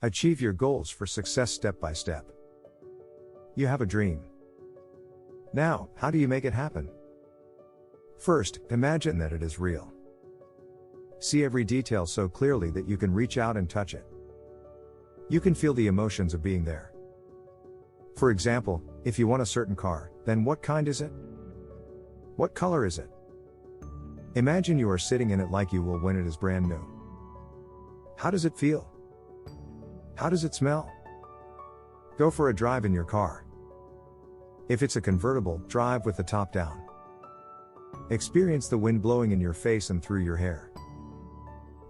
Achieve your goals for success step by step. You have a dream. Now, how do you make it happen? First, imagine that it is real. See every detail so clearly that you can reach out and touch it. You can feel the emotions of being there. For example, if you want a certain car, then what kind is it? What color is it? Imagine you are sitting in it like you will when it is brand new. How does it feel? How does it smell? Go for a drive in your car. If it's a convertible, drive with the top down. Experience the wind blowing in your face and through your hair.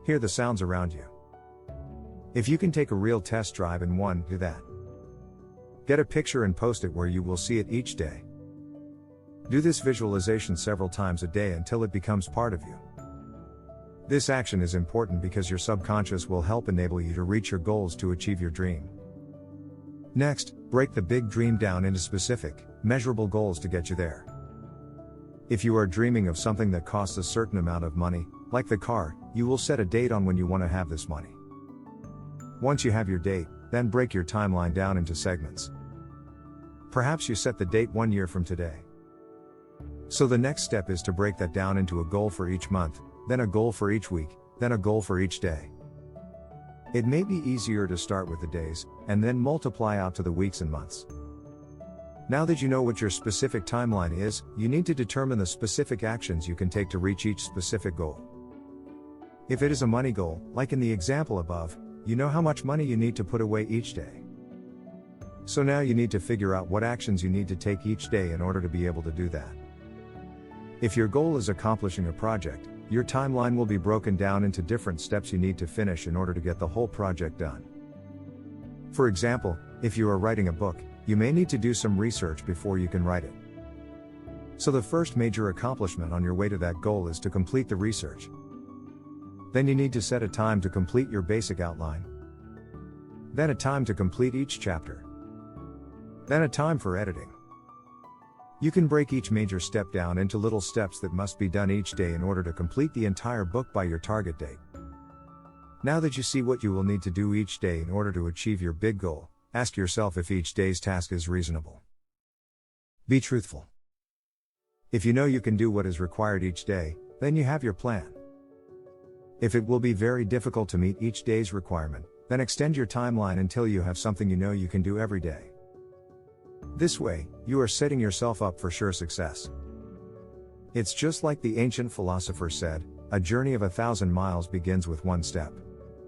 Hear the sounds around you. If you can take a real test drive in one, do that. Get a picture and post it where you will see it each day. Do this visualization several times a day until it becomes part of you. This action is important because your subconscious will help enable you to reach your goals to achieve your dream. Next, break the big dream down into specific, measurable goals to get you there. If you are dreaming of something that costs a certain amount of money, like the car, you will set a date on when you want to have this money. Once you have your date, then break your timeline down into segments. Perhaps you set the date 1 year from today. So the next step is to break that down into a goal for each month, then a goal for each week, then a goal for each day. It may be easier to start with the days, and then multiply out to the weeks and months. Now that you know what your specific timeline is, you need to determine the specific actions you can take to reach each specific goal. If it is a money goal, like in the example above, you know how much money you need to put away each day. So now you need to figure out what actions you need to take each day in order to be able to do that. If your goal is accomplishing a project, your timeline will be broken down into different steps you need to finish in order to get the whole project done. For example, if you are writing a book, you may need to do some research before you can write it. So the first major accomplishment on your way to that goal is to complete the research. Then you need to set a time to complete your basic outline. Then a time to complete each chapter. Then a time for editing. You can break each major step down into little steps that must be done each day in order to complete the entire book by your target date. Now that you see what you will need to do each day in order to achieve your big goal, ask yourself if each day's task is reasonable. Be truthful. If you know you can do what is required each day, then you have your plan. If it will be very difficult to meet each day's requirement, then extend your timeline until you have something you know you can do every day. This way, you are setting yourself up for sure success. It's just like the ancient philosopher said, a journey of 1,000 miles begins with one step.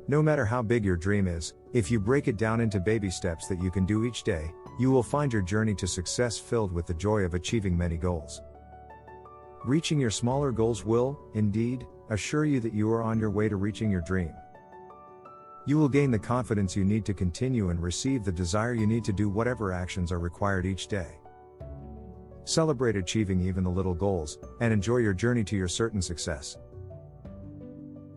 No matter how big your dream is, if you break it down into baby steps that you can do each day, you will find your journey to success filled with the joy of achieving many goals. Reaching your smaller goals will, indeed, assure you that you are on your way to reaching your dream. You will gain the confidence you need to continue and receive the desire you need to do whatever actions are required each day. Celebrate achieving even the little goals, and enjoy your journey to your certain success.